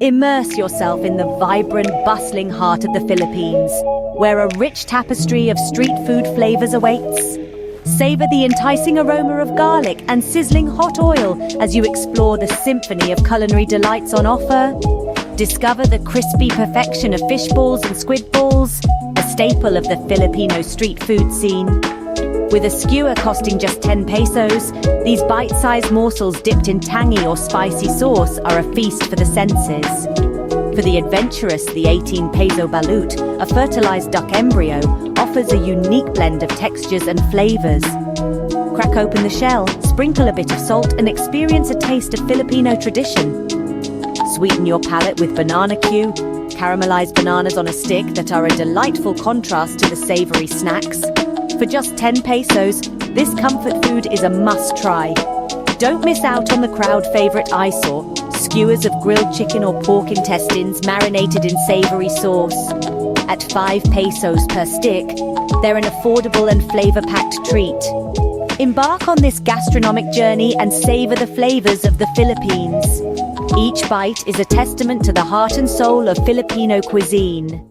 Immerse yourself in the vibrant, bustling heart of the Philippines, where a rich tapestry of street food flavors awaits. Savor the enticing aroma of garlic and sizzling hot oil as you explore the symphony of culinary delights on offer. Discover the crispy perfection of fish balls and squid balls, a staple of the Filipino street food scene. With a skewer costing just 10 pesos, these bite-sized morsels dipped in tangy or spicy sauce are a feast for the senses. For the adventurous, the 18 peso balut, a fertilized duck embryo, offers a unique blend of textures and flavors. Crack open the shell, sprinkle a bit of salt, and experience a taste of Filipino tradition. Sweeten your palate with banana Q, caramelized bananas on a stick that are a delightful contrast to the savory snacks. For just 10 pesos, this comfort food is a must-try. Don't miss out on the crowd favorite eyesore, skewers of grilled chicken or pork intestines marinated in savory sauce. At 5 pesos per stick, they're an affordable and flavor-packed treat. Embark on this gastronomic journey and savor the flavors of the Philippines. Each bite is a testament to the heart and soul of Filipino cuisine.